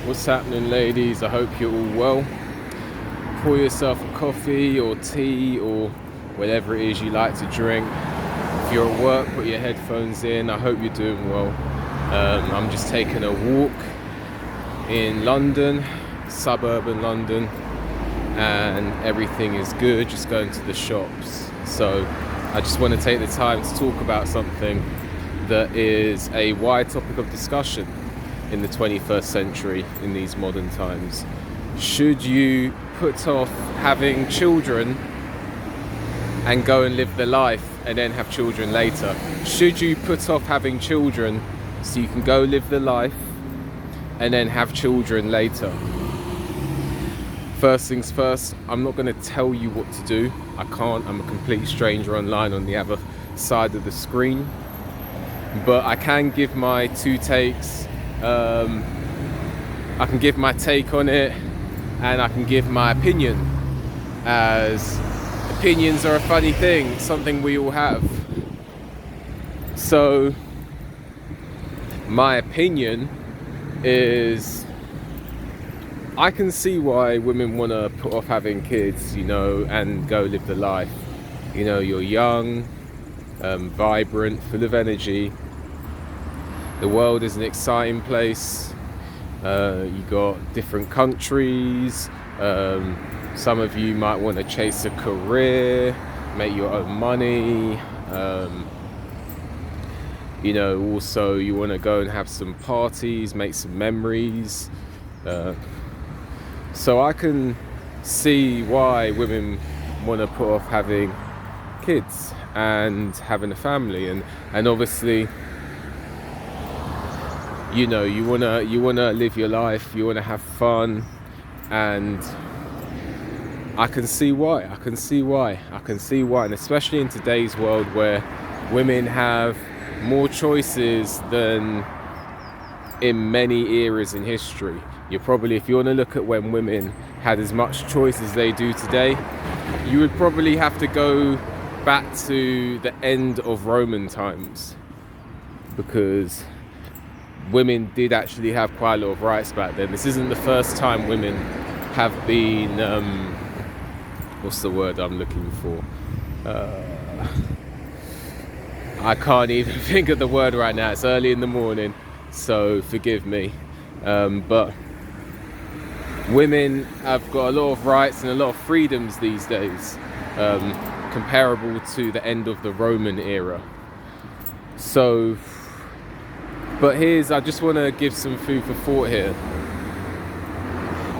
What's happening, ladies? I hope you're all well. Pour yourself a coffee or tea or whatever it is you like to drink. If you're at work, put your headphones in. I hope you're doing well. I'm just taking a walk in London, suburban London, and everything is good, just going to the shops. So I just want to take the time to talk about something that is a wide topic of discussion in the 21st century, in these modern times. Should you put off having children and go and live the life and then have children later? Should you put off having children so you can go live the life and then have children later? First things first, I'm not going to tell you what to do. I can't. I'm a complete stranger online on the other side of the screen. But I can give my two takes. I can give my take on it, and I can give my opinion, as opinions are a funny thing. It's something we all have. So my opinion is, I can see why women want to put off having kids, and go live the life. You're young, vibrant, full of energy. The world is an exciting place. You got different countries. Some of you might want to chase a career, make your own money. Also you want to go and have some parties, make some memories. So I can see why women want to put off having kids and having a family, and obviously, you wanna live your life, you wanna have fun, and I can see why, and especially in today's world where women have more choices than in many eras in history. If you want to look at when women had as much choice as they do today, you would probably have to go back to the end of Roman times, because women did actually have quite a lot of rights back then. This isn't the first time women have been, what's the word I'm looking for? I can't even think of the word right now. It's early in the morning, so forgive me. But women have got a lot of rights and a lot of freedoms these days, comparable to the end of the Roman era. So, but I just want to give some food for thought here.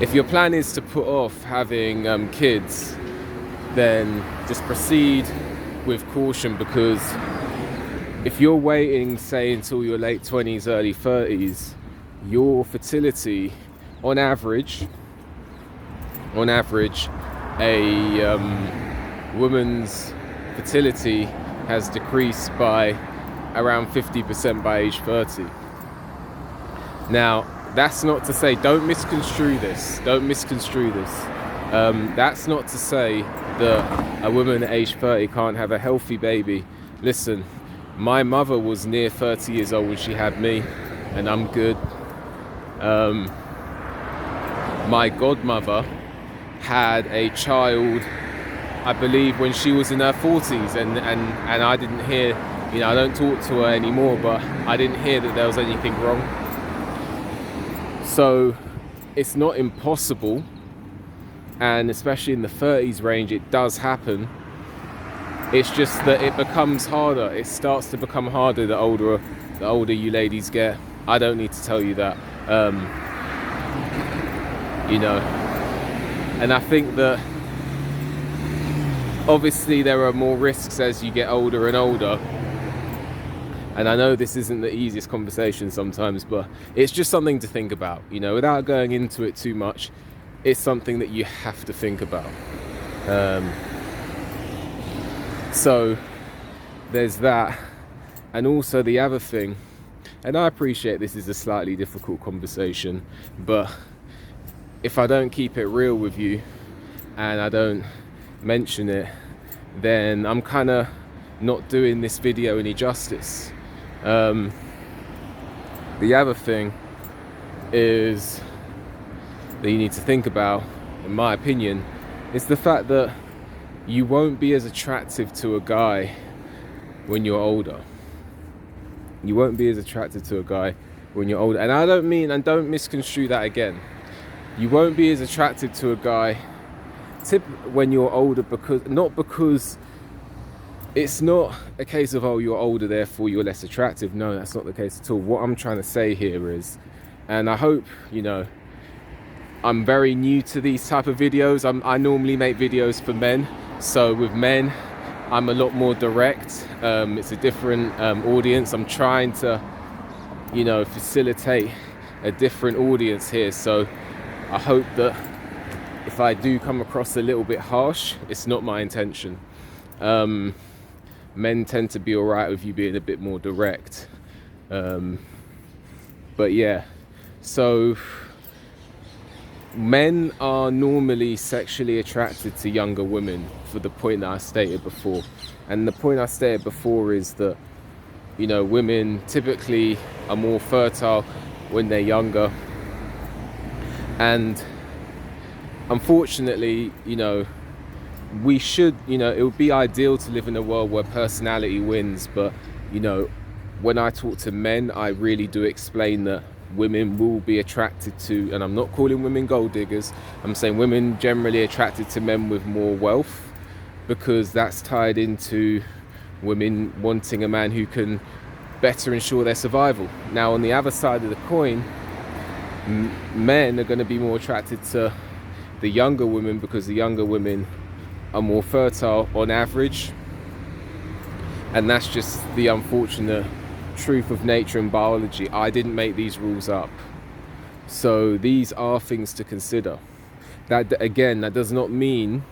If your plan is to put off having kids, then just proceed with caution, because if you're waiting, say, until your late 20s, early 30s, your fertility, on average, a woman's fertility has decreased by around 50% by age 30. Now, that's not to say, don't misconstrue this. That's not to say that a woman at age 30 can't have a healthy baby. Listen, my mother was near 30 years old when she had me, and I'm good. My godmother had a child, I believe, when she was in her 40s, and I didn't hear, I don't talk to her anymore, but I didn't hear that there was anything wrong. So it's not impossible, and especially in the 30s range, it does happen. It's just that it becomes harder. It starts to become harder the older you ladies get. I don't need to tell you that. And I think that obviously there are more risks as you get older and older. And I know this isn't the easiest conversation sometimes, but it's just something to think about, without going into it too much. It's something that you have to think about. So there's that. And also the other thing, and I appreciate this is a slightly difficult conversation, but if I don't keep it real with you and I don't mention it, then I'm kind of not doing this video any justice. The other thing is that you need to think about, in my opinion, is the fact that you won't be as attractive to a guy when you're older. You won't be as attractive to a guy when you're older. And I don't mean, and don't misconstrue that again, you won't be as attractive to a guy when you're older, because it's not a case of, oh, you're older, therefore you're less attractive. No, that's not the case at all. What I'm trying to say here is, and I hope, I'm very new to these type of videos. I normally make videos for men. So with men, I'm a lot more direct. It's a different audience. I'm trying to, facilitate a different audience here. So I hope that if I do come across a little bit harsh, it's not my intention. Men tend to be all right with you being a bit more direct. But yeah, so men are normally sexually attracted to younger women for the point that I stated before. And the point I stated before is that, women typically are more fertile when they're younger. And unfortunately, we should, it would be ideal to live in a world where personality wins. But, when I talk to men, I really do explain that women will be attracted to, and I'm not calling women gold diggers, I'm saying women generally attracted to men with more wealth, because that's tied into women wanting a man who can better ensure their survival. Now, on the other side of the coin, men are going to be more attracted to the younger women because the younger women are more fertile on average, and that's just the unfortunate truth of nature and biology. I didn't make these rules up, so these are things to consider. That does not mean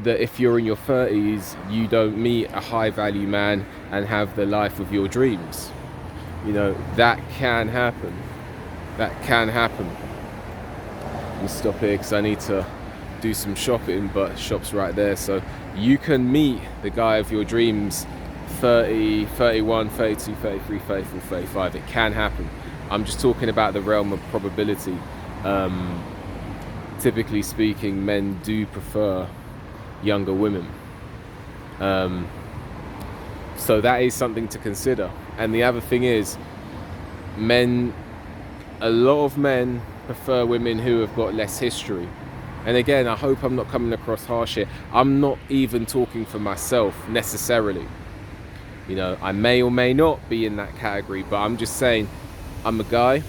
that if you're in your 30s you don't meet a high value man and have the life of your dreams. That can happen. Let me stop here because I need to do some shopping, but shop's right there. So you can meet the guy of your dreams 30, 31, 32, 33, 34, 35. It can happen. I'm just talking about the realm of probability. Typically speaking, men do prefer younger women. So that is something to consider. And the other thing is, a lot of men prefer women who have got less history. And again, I hope I'm not coming across harsh here. I'm not even talking for myself necessarily. I may or may not be in that category, but I'm just saying, I'm a guy.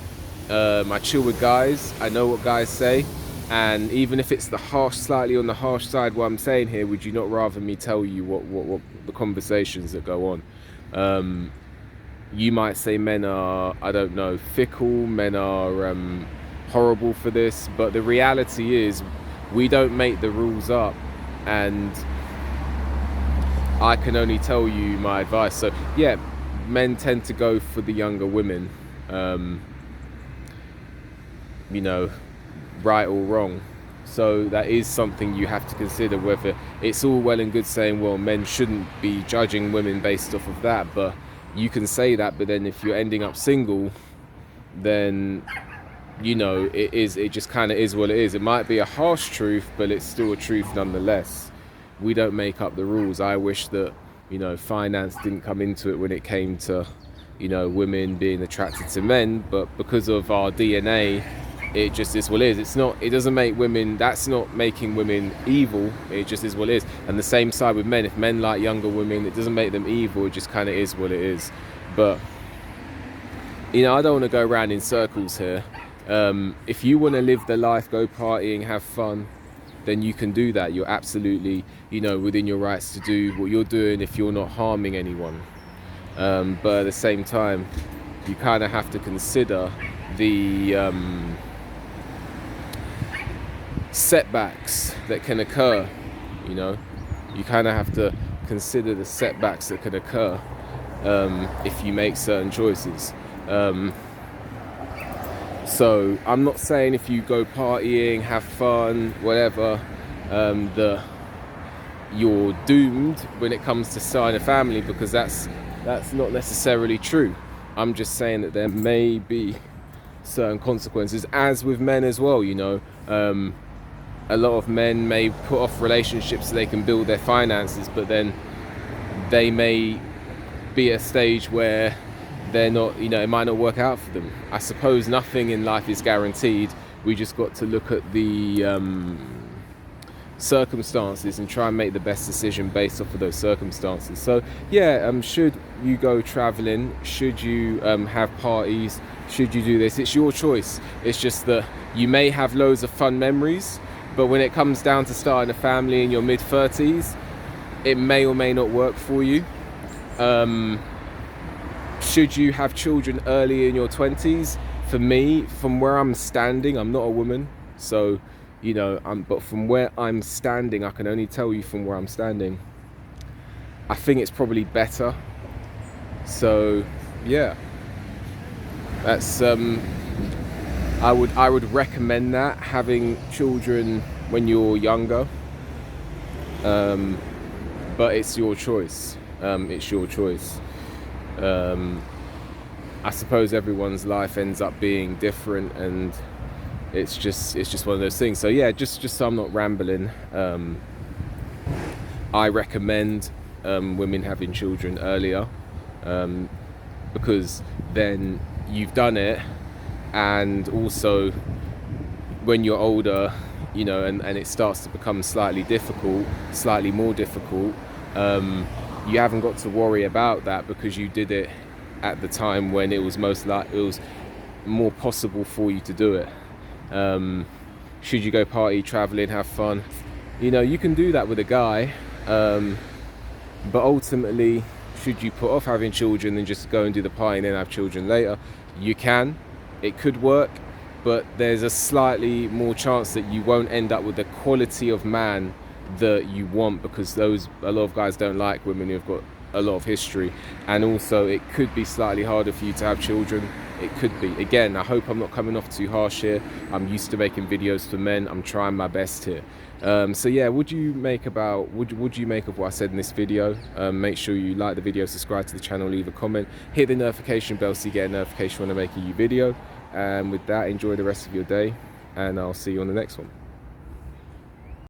I chill with guys. I know what guys say. And even if it's slightly on the harsh side, what I'm saying here, would you not rather me tell you what the conversations that go on? You might say men are, I don't know, fickle, men are horrible for this, but the reality is we don't make the rules up, and I can only tell you my advice. So yeah, men tend to go for the younger women, right or wrong. So that is something you have to consider, whether it's all well and good saying, well, men shouldn't be judging women based off of that, but you can say that, but then if you're ending up single, then it just kind of is what it is. It might be a harsh truth, but it's still a truth nonetheless. We don't make up the rules. I wish that finance didn't come into it when it came to women being attracted to men, but because of our DNA, it just is what it is. It doesn't make women, that's not making women evil, it just is what it is. And the same side with men, if men like younger women, it doesn't make them evil, it just kind of is what it is. But I don't want to go around in circles here. If you want to live the life, go partying, have fun, then you can do that. You're absolutely within your rights to do what you're doing if you're not harming anyone. But at the same time, you kind of have to consider the setbacks that can occur. You kind of have to consider the setbacks that can occur if you make certain choices. So I'm not saying if you go partying, have fun, whatever, that you're doomed when it comes to starting a family, because that's not necessarily true. I'm just saying that there may be certain consequences, as with men as well, you know. A lot of men may put off relationships so they can build their finances, but then they may be at a stage where they're not, you know, it might not work out for them. I suppose nothing in life is guaranteed. We just got to look at the circumstances and try and make the best decision based off of those circumstances. So yeah, should you go traveling, should you have parties, should you do this, it's your choice. It's just that you may have loads of fun memories, but when it comes down to starting a family in your mid-30s, it may or may not work for you. Should you have children early in your 20s? For me, from where I'm standing, I'm not a woman, so you know, but from where I'm standing, I can only tell you from where I'm standing, I think it's probably better. So yeah, that's I would recommend that, having children when you're younger, but it's your choice. It's your choice. I suppose everyone's life ends up being different, and it's just one of those things. So yeah, just so I'm not rambling, I recommend women having children earlier, because then you've done it, and also when you're older, you know, and it starts to become slightly more difficult, you haven't got to worry about that, because you did it at the time when it was more possible for you to do it. Should you go party, traveling, have fun, you know, you can do that with a guy, but ultimately, should you put off having children and just go and do the party and then have children later? You can, it could work, but there's a slightly more chance that you won't end up with the quality of man that you want, because a lot of guys don't like women who've got a lot of history, and also it could be slightly harder for you to have children. It could be. Again, I hope I'm not coming off too harsh here. I'm used to making videos for men. I'm trying my best here. So yeah, what do you make of what I said in this video? Make sure you like the video, subscribe to the channel, leave a comment, hit the notification bell so you get a notification when I make a new video. And with that, enjoy the rest of your day, and I'll see you on the next one.